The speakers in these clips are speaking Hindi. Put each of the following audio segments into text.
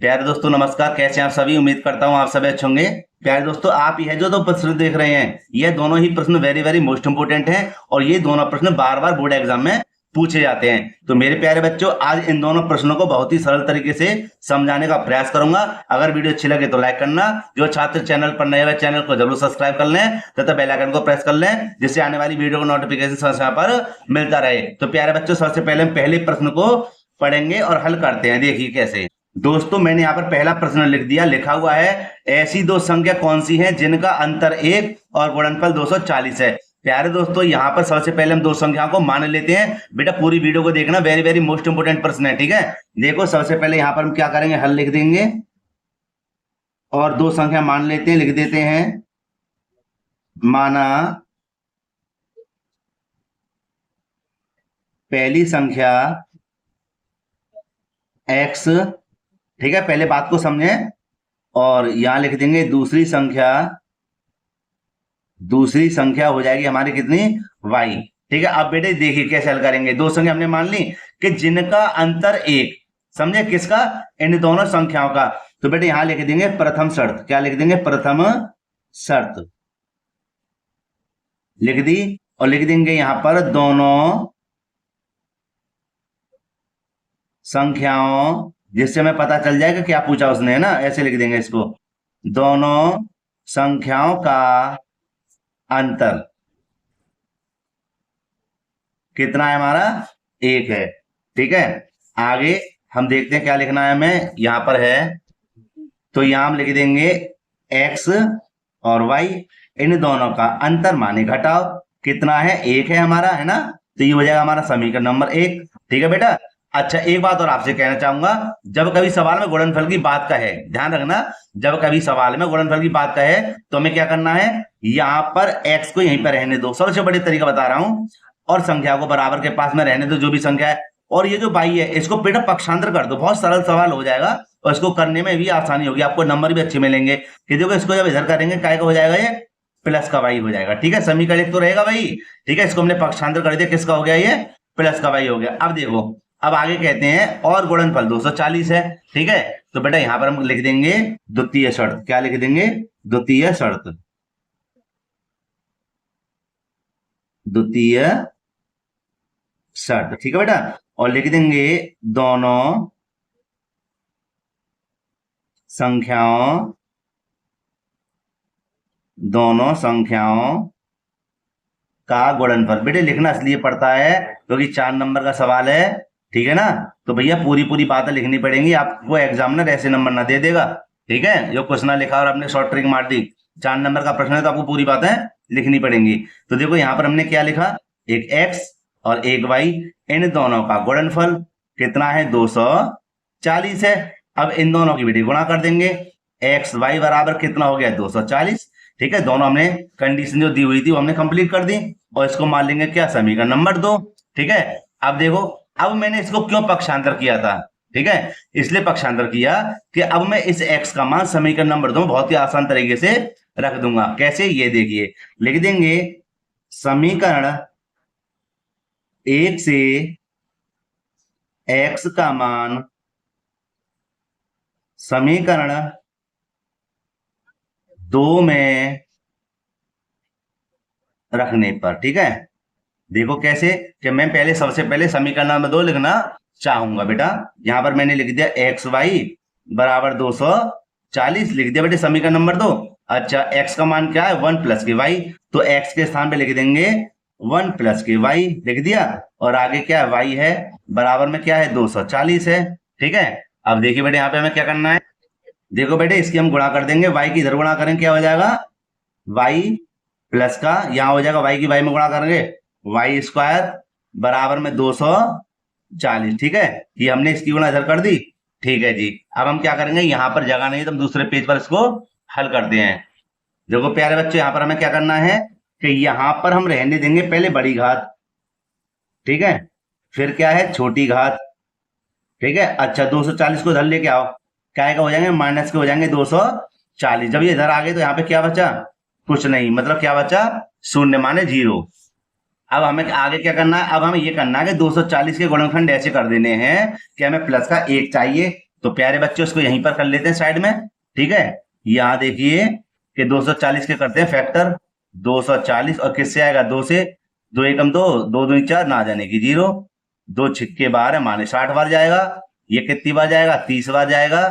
प्यारे दोस्तों नमस्कार। कैसे हैं आप सभी? उम्मीद करता हूं आप सभी अच्छे होंगे। प्यारे दोस्तों, आप यह जो दो प्रश्न देख रहे हैं, ये दोनों ही प्रश्न वेरी वेरी मोस्ट इंपोर्टेंट हैं और ये दोनों प्रश्न बार बार बोर्ड एग्जाम में पूछे जाते हैं। तो मेरे प्यारे बच्चों, आज इन दोनों प्रश्नों को बहुत ही सरल तरीके से समझाने का प्रयास करूंगा। अगर वीडियो अच्छी लगे तो लाइक करना। जो छात्र चैनल पर नए हुए चैनल को जरूर सब्सक्राइब कर लें तथा बेल आइकन को प्रेस कर लें, जिससे आने वाली वीडियो को नोटिफिकेशन समय पर मिलता रहे। तो प्यारे बच्चों, सबसे पहले हम पहले प्रश्न को पढ़ेंगे और हल करते हैं। देखिए कैसे। दोस्तों, मैंने यहाँ पर पहला प्रश्न लिख दिया। लिखा हुआ है, ऐसी दो संख्या कौन सी हैं जिनका अंतर 1 और गुणनफल 240 है। प्यारे दोस्तों, यहाँ पर सबसे पहले हम दो संख्याओं को मान लेते हैं। बेटा पूरी वीडियो को देखना, वेरी वेरी मोस्ट इंपोर्टेंट प्रश्न है, ठीक है। देखो, सबसे पहले यहाँ पर हम क्या करेंगे, हल लिख देंगे और दो संख्या मान लेते हैं। लिख देते हैं, माना पहली संख्या x, ठीक है, पहले बात को समझे। और यहां लिख देंगे दूसरी संख्या हो जाएगी हमारी कितनी, y, ठीक है। अब बेटे देखिए कैसे हल करेंगे। दो संख्या हमने मान ली कि जिनका अंतर 1, समझे, किसका, इन दोनों संख्याओं का। तो बेटे यहां लिख देंगे प्रथम शर्त। क्या लिख देंगे, प्रथम शर्त लिख दी। और लिख देंगे यहां पर दोनों संख्याओं, जिससे हमें पता चल जाएगा क्या पूछा उसने, है ना। ऐसे लिख देंगे इसको, दोनों संख्याओं का अंतर कितना है हमारा, 1 है, ठीक है। आगे हम देखते हैं क्या लिखना है हमें। यहां पर है तो यहां हम लिख देंगे x और y, इन दोनों का अंतर माने घटाओ कितना है, 1 है हमारा, है ना। तो ये हो जाएगा हमारा समीकरण नंबर 1, ठीक है बेटा। अच्छा, एक बात और आपसे कहना चाहूंगा, जब कभी सवाल में गुणनफल की बात का है, ध्यान रखना, जब कभी सवाल में गुणनफल की बात का है तो हमें क्या करना है, यहां पर x को यहीं पर रहने दो, सबसे बड़े तरीका बता रहा हूं, और संख्या को बराबर के पास में रहने दो, जो भी संख्या है। और ये जो y है, इसको बेटा पक्षांतर कर दो, बहुत सरल सवाल हो जाएगा और इसको करने में भी आसानी होगी, आपको नंबर भी अच्छे मिलेंगे। कि देखो, इसको जब इधर करेंगे क्या हो जाएगा, ये प्लस का y हो जाएगा, ठीक है। समीकरण एक तो रहेगा भाई, ठीक है। इसको हमने पक्षांतर कर दिया, किसका हो गया, ये प्लस का y हो गया। अब देखो, अब आगे कहते हैं और गुणनफल 240 है, ठीक है। तो बेटा यहां पर हम लिख देंगे द्वितीय शर्त। क्या लिख देंगे, द्वितीय शर्त, द्वितीय शर्त, ठीक है बेटा। और लिख देंगे दोनों संख्याओं का गुणनफल। बेटे लिखना इसलिए पड़ता है क्योंकि 4 नंबर का सवाल है, ठीक है ना। तो भैया पूरी पूरी बातें लिखनी पड़ेंगी, आपको एग्जामिनर ऐसे नंबर ना दे देगा, ठीक है। जो कुछ ना लिखा और आपने शॉर्ट ट्रिक मार दी, 4 नंबर का प्रश्न है तो आपको पूरी बातें लिखनी पड़ेंगी। तो देखो यहां पर हमने क्या लिखा, एक x और एक y, इन दोनों का गुणनफल कितना है, 240 है। अब इन दोनों की बेटे गुणा कर देंगे, x y बराबर कितना हो गया, 240, ठीक है। दोनों हमने कंडीशन जो दी हुई थी वो हमने कंप्लीट कर दी और इसको मान लेंगे क्या, समीकरण नंबर 2, ठीक है। अब देखो, अब मैंने इसको क्यों पक्षांतर किया था, ठीक है, इसलिए पक्षांतर किया कि अब मैं इस x का मान समीकरण नंबर 2 बहुत ही आसान तरीके से रख दूंगा। कैसे, ये देखिए, लिख देंगे समीकरण 1 से x का मान समीकरण 2 में रखने पर, ठीक है। देखो कैसे, कि मैं पहले सबसे पहले समीकरण नंबर 2 लिखना चाहूंगा बेटा। यहां पर मैंने लिख दिया एक्स वाई बराबर 240, लिख दिया बेटे समीकरण नंबर 2। अच्छा, x का मान क्या है, 1 प्लस के वाई, तो x के स्थान पे लिख देंगे 1 प्लस के वाई, लिख दिया। और आगे क्या है, y है बराबर में क्या है, 240 है, ठीक है। अब देखिए बेटे, यहाँ पे हमें क्या करना है, देखो बेटे इसकी हम गुणा कर देंगे, y की इधर गुणा करेंगे, क्या हो जाएगा, y प्लस का यहां हो जाएगा, y की y में गुणा करेंगे, वाई स्क्वायर बराबर में 240, ठीक है। ये हमने इसकी गुणा इधर कर दी, ठीक है जी। अब हम क्या करेंगे, यहां पर जगह नहीं तो हम दूसरे पेज पर इसको हल करते हैं। देखो प्यारे बच्चों, यहां पर हमें क्या करना है कि यहां पर हम रहने देंगे पहले बड़ी घात, ठीक है, फिर क्या है, छोटी घात, ठीक है। अच्छा, 240 को इधर लेके आओ, क्या हो जाएंगे, माइनस के हो जाएंगे 240। जब ये इधर आ गए तो यहाँ पे क्या बचा, कुछ नहीं, मतलब क्या बचा, शून्य माने 0। अब हमें आगे क्या करना है, अब हमें ये करना है कि 240 के गुणनखंड ऐसे कर देने हैं कि हमें प्लस का 1 चाहिए, तो प्यारे बच्चे उसको यहीं पर कर लेते हैं साइड में, ठीक है। यहाँ देखिए कि 240 के करते हैं फैक्टर, 240 और किससे आएगा, 2 से, 2 एकम 2, 2 दूनी 4, ना जाने की 0, 2 छिक्के 12 माने 60 बार जाएगा। ये कितनी बार जाएगा, 30 बार जाएगा।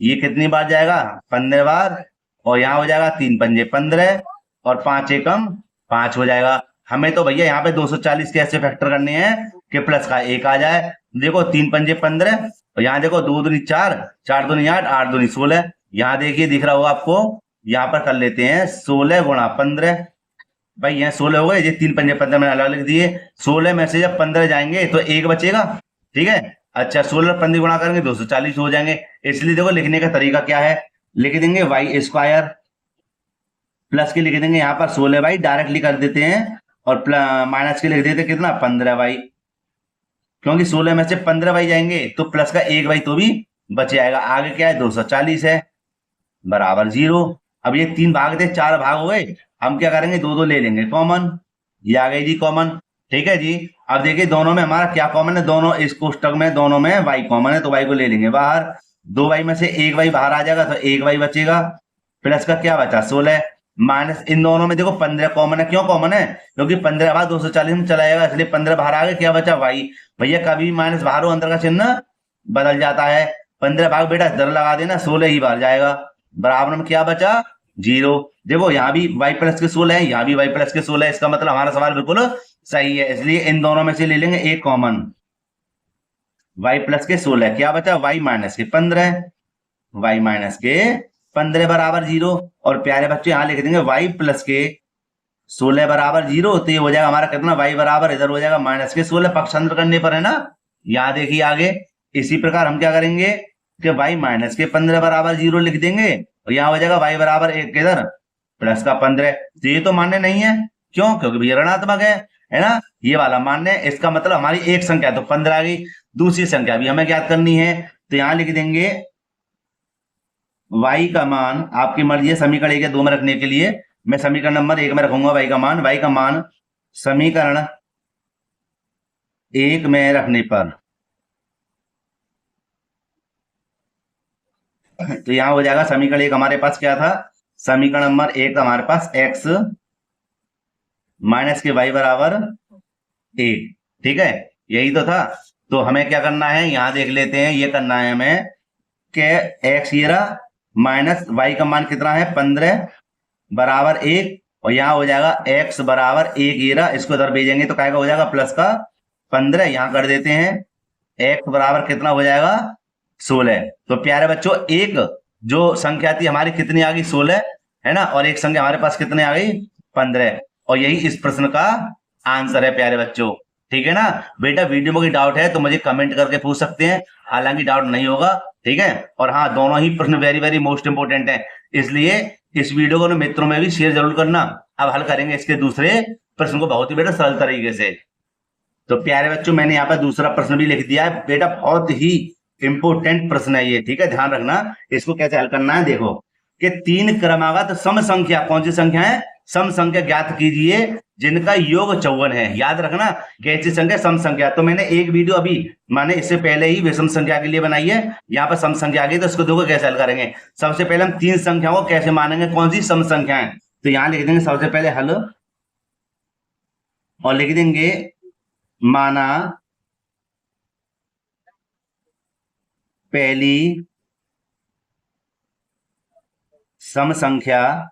ये कितनी बार जाएगा, 15 बार। और यहाँ हो जाएगा 3 पंजे 15 और 5 एकम 5 हो जाएगा। हमें तो भैया यहाँ पे 240 कैसे फैक्टर करने हैं कि प्लस का 1 आ जाए। देखो 3 पंजे 15 और यहाँ देखो 2 दूनी 4, 4 दूनी 8, 8 दूनी 16। यहाँ देखिए दिख रहा होगा आपको, यहाँ पर कर लेते हैं 16 गुणा 15। भाई यहाँ 16 हो गए, ये 3 पंजे 15 मैंने अलग लिख दिए। 16 में से जब 15 जाएंगे तो 1 बचेगा, ठीक है। अच्छा 16 और 15 गुणा करेंगे 240 हो जाएंगे। इसलिए देखो लिखने का तरीका क्या है, लिख देंगे वाई स्क्वायर, प्लस के लिख देंगे यहाँ पर 16 वाई डायरेक्टली कर देते हैं, और माइनस के लिख देते हैं कितना, 15 वाई। क्योंकि 16 में से 15 वाई जाएंगे तो प्लस का 1 वाई तो भी बच जाएगा। आगे क्या है, 240 है, बराबर 0। अब ये 3 भाग थे, 4 भाग हुए, हम क्या करेंगे, 2 2 ले लेंगे कॉमन, ये आ गई जी कॉमन, ठीक है जी। अब देखिए दोनों में हमारा क्या कॉमन है, दोनों इस कोष्टक में दोनों में वाई कॉमन है, तो वाई को ले लेंगे बाहर। 2 वाई में से 1 वाई बाहर आ जाएगा तो 1 वाई बचेगा, प्लस का क्या बचा 16, माइनस इन दोनों में देखो 15 कॉमन है। क्यों कॉमन है, क्योंकि 15 बाद 240 में चला जाएगा, इसलिए 15 बाहर आ गए, क्या बचा वाई। भैया कभी माइनस बाहर हो अंदर का चिन्ह बदल जाता है। 15 भाग बेटा इधर लगा देना, 16 ही बाहर जाएगा, बराबर में क्या बचा 0। देखो यहाँ भी y प्लस के 16 है, यहाँ भी y प्लस के 16 है, इसका मतलब हमारा सवाल बिल्कुल सही है। इसलिए इन दोनों में से ले लेंगे एक कॉमन, y प्लस के 16, क्या बचा y माइनस के 15, y माइनस के 15 बराबर 0। और प्यारे बच्चे यहाँ लिख देंगे y प्लस के 16 बराबर 0, तो ये हो जाएगा हमारा कितना, y बराबर इधर हो जाएगा माइनस के 16, पक्षांतर करने पर है ना। यहाँ देखिए आगे इसी प्रकार हम क्या करेंगे कि y माइनस के 15 बराबर 0 लिख देंगे, और यहाँ हो जाएगा y बराबर 1 इधर प्लस का 15। तो ये तो मान्य नहीं है, क्यों, क्योंकि भैया ऋणात्मक है ना। ये वाला मान्य है, इसका मतलब हमारी एक संख्या तो 15 आ गई, दूसरी संख्या भी हमें ज्ञात करनी है। तो यहाँ लिख देंगे y का मान, आपकी मर्जी है समीकरण 1 या 2 में रखने के लिए, मैं समीकरण नंबर 1 में रखूंगा y का मान समीकरण 1 में रखने पर, तो यहां हो जाएगा समीकरण 1 हमारे पास क्या था, समीकरण नंबर 1 हमारे पास x माइनस के y बराबर 1, ठीक है, यही तो था। तो हमें क्या करना है, यहां देख लेते हैं, ये करना है हमें कि x ये रहा, माइनस y का मान कितना है 15 बराबर 1, और यहाँ हो जाएगा x बराबर 1 ये रहा, इसको इधर भेजेंगे तो क्या हो जाएगा प्लस का 15, यहां कर देते हैं x बराबर कितना हो जाएगा 16। तो प्यारे बच्चों एक जो संख्या थी हमारी कितनी आ गई 16 है ना, और एक संख्या हमारे पास कितने आ गई 15, और यही इस प्रश्न का आंसर है प्यारे बच्चों, ठीक है ना। बेटा वीडियो में कोई डाउट है तो मुझे कमेंट करके पूछ सकते हैं, हालांकि डाउट नहीं होगा, ठीक है। और हाँ दोनों ही प्रश्न वेरी वेरी मोस्ट इंपोर्टेंट है, इसलिए इस वीडियो को मित्रों में भी शेयर जरूर करना। अब हल करेंगे इसके दूसरे प्रश्न को बहुत ही बेटा सरल तरीके से। तो प्यारे बच्चों मैंने यहाँ पर दूसरा प्रश्न भी लिख दिया है बेटा, बहुत ही इंपोर्टेंट प्रश्न है ये, ठीक है, ध्यान रखना इसको कैसे हल करना है। देखो कि 3 क्रमागत सम संख्या, कौन सी संख्या है, सम संख्या ज्ञात कीजिए जिनका योग 54 है। याद रखना कैसी संख्या, सम संख्या। तो मैंने एक वीडियो अभी माने इससे पहले ही विषम संख्या के लिए बनाई है, यहाँ पर सम संख्या आ गई, तो इसको देखो कैसे हल करेंगे। सबसे पहले हम 3 संख्याओं को कैसे मानेंगे, कौन सी सम संख्या है, तो यहाँ लिख देंगे सबसे पहले हल, और लिख देंगे माना पहली सम संख्या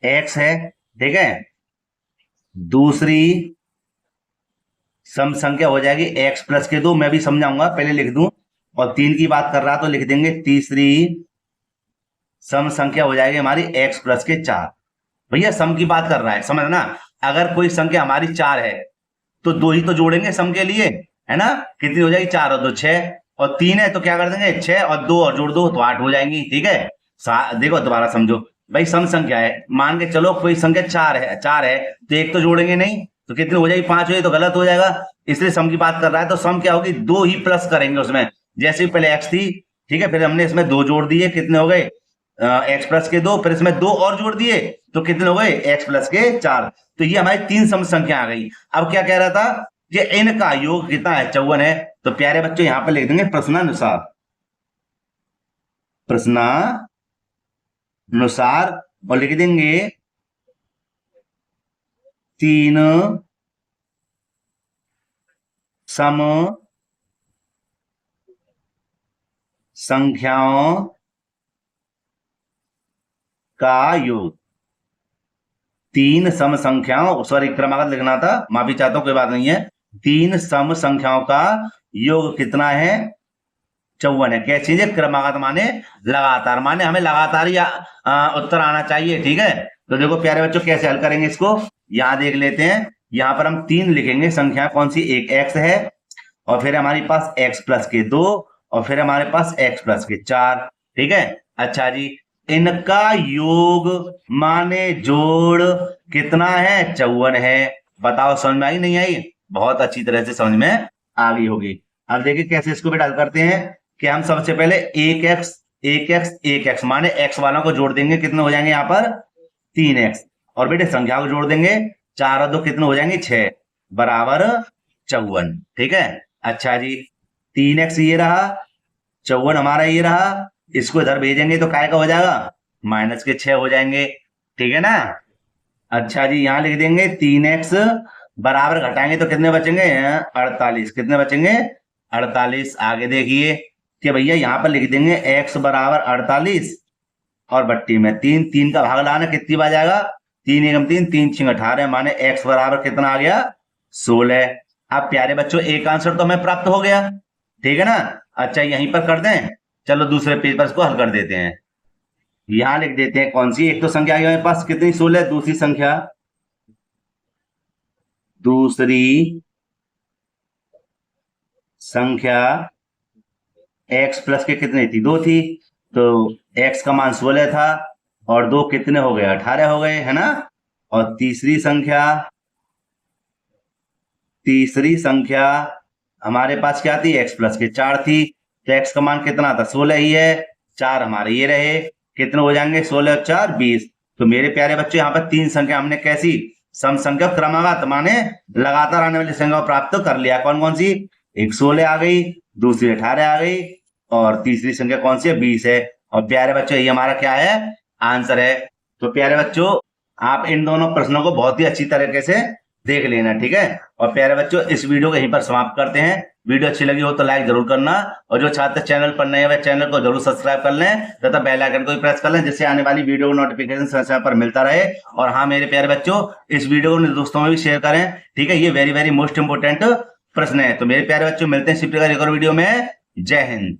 x है, ठीक है, दूसरी सम संख्या हो जाएगी x प्लस के 2, मैं भी समझाऊंगा पहले लिख दूं, और 3 की बात कर रहा तो लिख देंगे तीसरी सम संख्या हो जाएगी हमारी x प्लस के 4। भैया सम की बात कर रहा है, समझना, अगर कोई संख्या हमारी 4 है तो 2 ही तो जोड़ेंगे सम के लिए, है ना, कितनी हो जाएगी 4 और 2 6, और 3 है तो क्या कर देंगे 6 और 2 और जोड़ दो तो 8 हो जाएंगी, ठीक है। देखो दोबारा समझो भाई, सम संख्या है, मान के चलो कोई संख्या 4 है तो एक तो जोड़ेंगे नहीं, तो कितनी हो जाएगी 5 हो जाएगी, तो गलत हो जाएगा, इसलिए सम की बात कर रहा है। तो सम क्या होगी, 2 ही प्लस करेंगे उसमें, जैसे पहले x थी, ठीक है, फिर हमने इसमें 2 जोड़ दिए, कितने हो गए x प्लस के 2, फिर इसमें 2 और जोड़ दिए तो कितने हो गए x प्लस के 4। तो ये हमारी 3 सम संख्या आ गई। अब क्या कह रहा था कि इनका योग कितना है 54 है, तो प्यारे बच्चों यहां पर लिख देंगे प्रश्नानुसार, प्रश्नानुसार, और लिख देंगे 3 सम संख्याओं का योग। 3 सम संख्याओं, सॉरी क्रमागत लिखना था, माफी चाहता हूं, कोई बात नहीं है। 3 सम संख्याओं का योग कितना है? 54 है। क्या चीज है? क्रमागत माने लगातार, माने हमें लगातार ही उत्तर आना चाहिए, ठीक है। तो देखो प्यारे बच्चों कैसे हल करेंगे इसको, यहां देख लेते हैं। यहां पर हम 3 लिखेंगे, संख्या कौन सी? एक x है, और फिर हमारे पास x प्लस के 2, और फिर हमारे पास x प्लस के 4, ठीक है। अच्छा जी, इनका योग माने जोड़ कितना है? 54 है। बताओ समझ में आई नहीं आई? बहुत अच्छी तरह से समझ में आ गई होगी। अब देखिए कैसे इसको भी हल करते हैं कि हम सबसे पहले एक एक्स माने x वालों को जोड़ देंगे, कितने हो जाएंगे यहाँ पर? 3x, और बेटे संख्या को जोड़ देंगे, 4 और 2 कितने हो जाएंगे? 6 बराबर 54, ठीक है। अच्छा जी, 3x ये रहा, 54 हमारा ये रहा, इसको इधर भेजेंगे तो काय का हो जाएगा? -6 हो जाएंगे, ठीक है ना। अच्छा जी, यहां लिख देंगे 3x बराबर घटाएंगे तो कितने बचेंगे? 48, कितने बचेंगे? 48। आगे देखिए कि भैया यहां पर लिख देंगे x बराबर 48, और बट्टी में 3 का भाग लाना, कितनी बार जाएगा? 3 एकम 3, 3 6 18, माने x बराबर कितना आ गया? 16। अब प्यारे बच्चों एक आंसर तो हमें प्राप्त हो गया, ठीक है ना। अच्छा यहीं पर कर दें, चलो दूसरे पेज पर इसको हल कर देते हैं। यहां लिख देते हैं कौन सी, एक तो संख्या हमारे पास कितनी? 16। दूसरी संख्या x प्लस के कितने थी? 2 थी, तो x का मान 16 था, और 2 कितने हो गए? 18 हो गए, है ना। और तीसरी संख्या हमारे पास क्या थी? x प्लस के 4 थी, तो x का मान कितना था? 16 ही है, 4 हमारे ये रहे, कितने हो जाएंगे? 16 और 4 20। तो मेरे प्यारे बच्चों यहाँ पर 3 संख्या हमने कैसी? सम संख्या क्रमागत माने लगातार आने वाली संख्या प्राप्त कर लिया। कौन कौन सी? एक 16 आ गई, दूसरी 18 आ गई, और तीसरी संख्या कौन सी है? 20 है। और प्यारे बच्चों ये हमारा क्या है? आंसर है। तो प्यारे बच्चों आप इन दोनों प्रश्नों को बहुत ही अच्छी तरीके से देख लेना, ठीक है। और प्यारे बच्चों इस वीडियो को यहीं पर समाप्त करते हैं। वीडियो अच्छी लगी हो तो लाइक जरूर करना, और जो छात्र चैनल पर नए हुए चैनल को जरूर सब्सक्राइब कर लें तथा बेल आइकन को भी प्रेस कर लें, जिससे आने वाली वीडियो को नोटिफिकेशन समय पर मिलता रहे। और हाँ मेरे प्यारे बच्चों, इस वीडियो को दोस्तों में भी शेयर करें, ठीक है। ये वेरी वेरी मोस्ट इंपोर्टेंट प्रश्न है। तो मेरे प्यारे बच्चों मिलते हैं शिफ्ट का एक और वीडियो में। जय हिंद।